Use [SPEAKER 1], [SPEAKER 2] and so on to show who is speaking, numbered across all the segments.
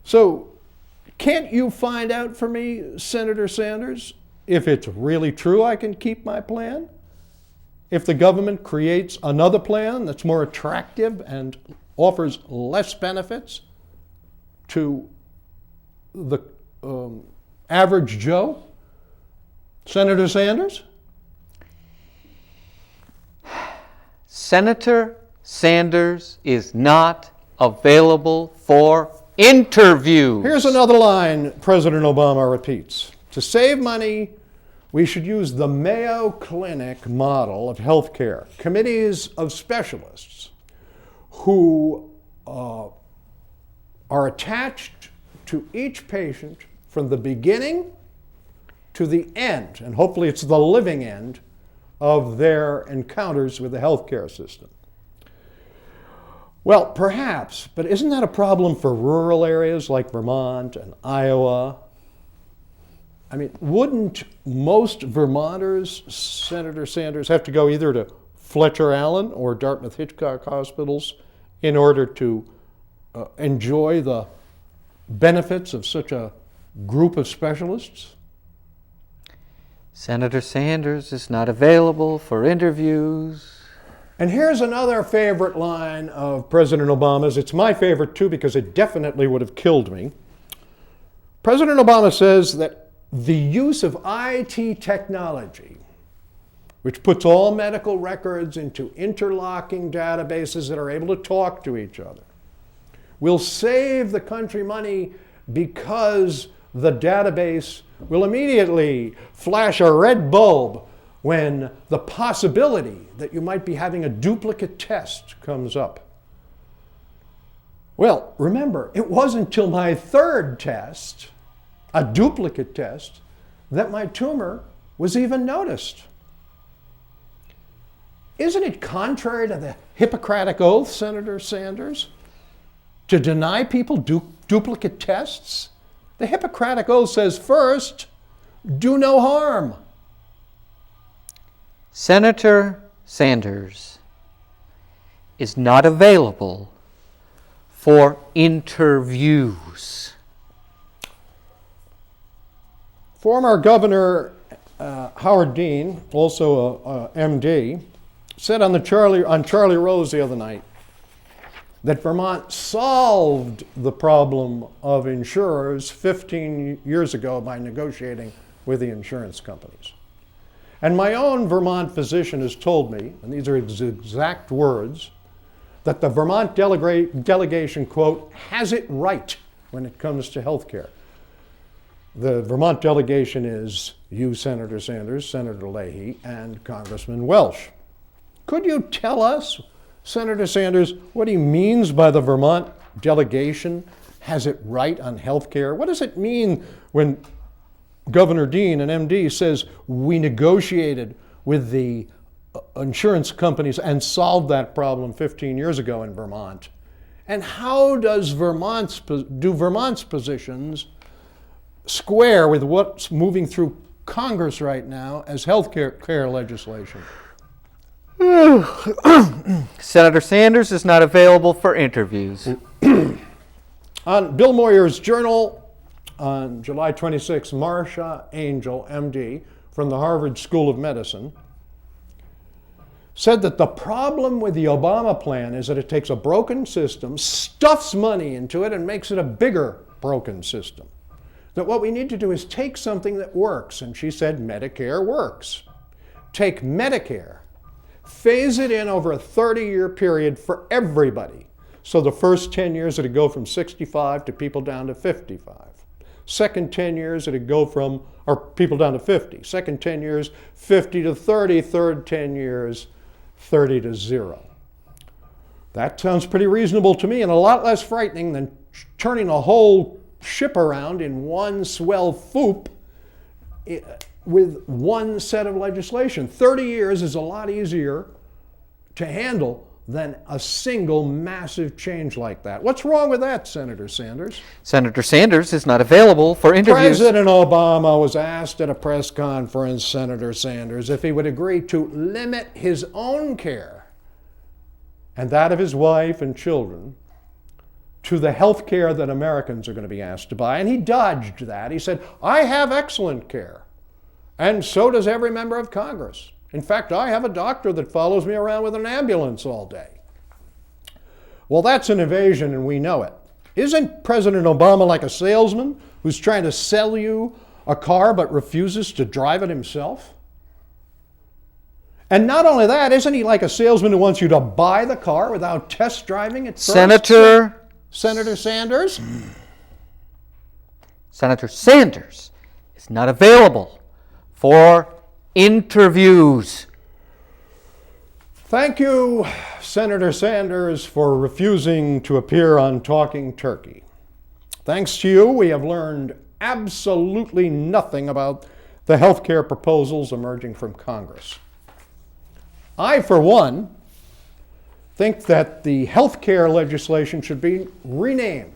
[SPEAKER 1] So can't you find out for me, Senator Sanders, if it's really true I can keep my plan? If the government creates another plan that's more attractive and offers less benefits to the average Joe? Senator Sanders?
[SPEAKER 2] Senator Sanders is not available for interviews.
[SPEAKER 1] Here's another line President Obama repeats. To save money, we should use the Mayo Clinic model of healthcare. Committees of specialists who are attached to each patient from the beginning to the end, and hopefully it's the living end, of their encounters with the healthcare system. Well, perhaps, but isn't that a problem for rural areas like Vermont and Iowa? I mean, wouldn't most Vermonters, Senator Sanders, have to go either to Fletcher Allen or Dartmouth Hitchcock hospitals in order to enjoy the benefits of such a group of specialists?
[SPEAKER 2] Senator Sanders is not available for interviews.
[SPEAKER 1] And here's another favorite line of President Obama's. It's my favorite too because it definitely would have killed me. President Obama says that the use of IT technology, which puts all medical records into interlocking databases that are able to talk to each other, will save the country money because the database will immediately flash a red bulb when the possibility that you might be having a duplicate test comes up. Well, remember, it wasn't until my third test, a duplicate test, that my tumor was even noticed. Isn't it contrary to the Hippocratic Oath, Senator Sanders, to deny people duplicate tests? The Hippocratic Oath says, first, do no harm.
[SPEAKER 2] Senator Sanders is not available for interviews.
[SPEAKER 1] Former Governor Howard Dean, also a MD, said on Charlie Rose the other night that Vermont solved the problem of insurers 15 years ago by negotiating with the insurance companies. And my own Vermont physician has told me, and these are his exact words, that the Vermont delegation, quote, has it right when it comes to health care. The Vermont delegation is you, Senator Sanders, Senator Leahy, and Congressman Welch. Could you tell us, Senator Sanders, what he means by the Vermont delegation has it right on health care? What does it mean when Governor Dean, an MD, says we negotiated with the insurance companies and solved that problem 15 years ago in Vermont? And how does Vermont's positions square with what's moving through Congress right now as health care legislation?
[SPEAKER 2] Senator Sanders is not available for interviews.
[SPEAKER 1] On Bill Moyer's Journal on July 26, Marsha Angel, MD, from the Harvard School of Medicine, said that the problem with the Obama plan is that it takes a broken system, stuffs money into it, and makes it a bigger broken system. That what we need to do is take something that works, and she said Medicare works. Take Medicare, phase it in over a 30-year period for everybody. So the first 10 years it'd go from 65 to people down to 55. Second 10 years it'd go from, or people down to 50. Second 10 years, 50 to 30. Third 10 years, 30 to 0. That sounds pretty reasonable to me and a lot less frightening than turning a whole ship around in one swell foop with one set of legislation. 30 years is a lot easier to handle than a single massive change like that. What's wrong with that, Senator Sanders?
[SPEAKER 2] Senator Sanders is not available for interviews.
[SPEAKER 1] President Obama was asked at a press conference, Senator Sanders, if he would agree to limit his own care and that of his wife and children to the health care that Americans are going to be asked to buy. And he dodged that. He said, I have excellent care. And so does every member of Congress. In fact, I have a doctor that follows me around with an ambulance all day. Well, that's an evasion, and we know it. Isn't President Obama like a salesman who's trying to sell you a car but refuses to drive it himself? And not only that, isn't he like a salesman who wants you to buy the car without test driving it first?
[SPEAKER 2] Senator
[SPEAKER 1] Sanders?
[SPEAKER 2] Senator Sanders is not available for interviews.
[SPEAKER 1] Thank you, Senator Sanders, for refusing to appear on Talking Turkey. Thanks to you, we have learned absolutely nothing about the health care proposals emerging from Congress. I, for one, think that the health care legislation should be renamed.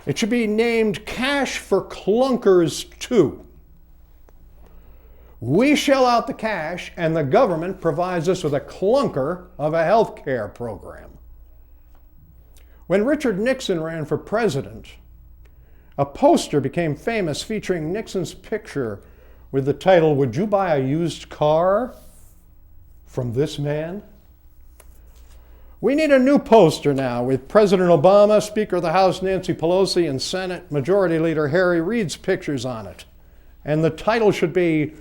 [SPEAKER 1] It should be named Cash for Clunkers 2. We shell out the cash, and the government provides us with a clunker of a health care program. When Richard Nixon ran for president, a poster became famous featuring Nixon's picture with the title, "Would you buy a used car from this man?" We need a new poster now with President Obama, Speaker of the House Nancy Pelosi, and Senate Majority Leader Harry Reid's pictures on it. And the title should be,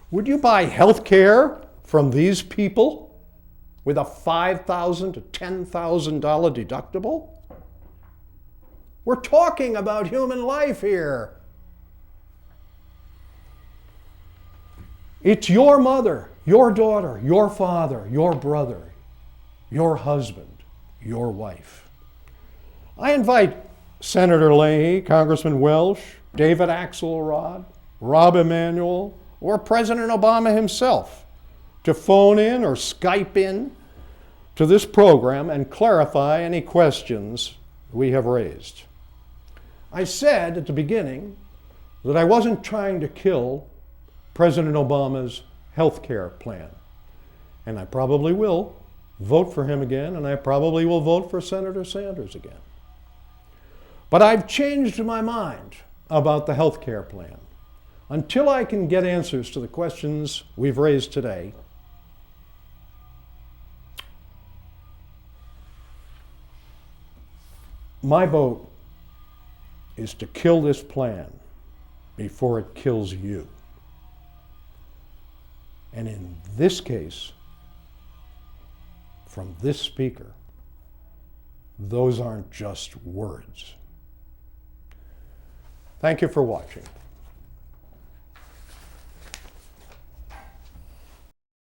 [SPEAKER 1] "Would you buy health care from these people with a $5,000 to $10,000 deductible?" We're talking about human life here. It's your mother, your daughter, your father, your brother, your husband, your wife. I invite Senator Leahy, Congressman Welsh, David Axelrod, Rob Emanuel, or President Obama himself to phone in or Skype in to this program and clarify any questions we have raised. I said at the beginning that I wasn't trying to kill President Obama's health care plan. And I probably will vote for him again, and I probably will vote for Senator Sanders again. But I've changed my mind about the health care plan. Until I can get answers to the questions we've raised today, my vote is to kill this plan before it kills you. And in this case, from this speaker, those aren't just words. Thank you for watching.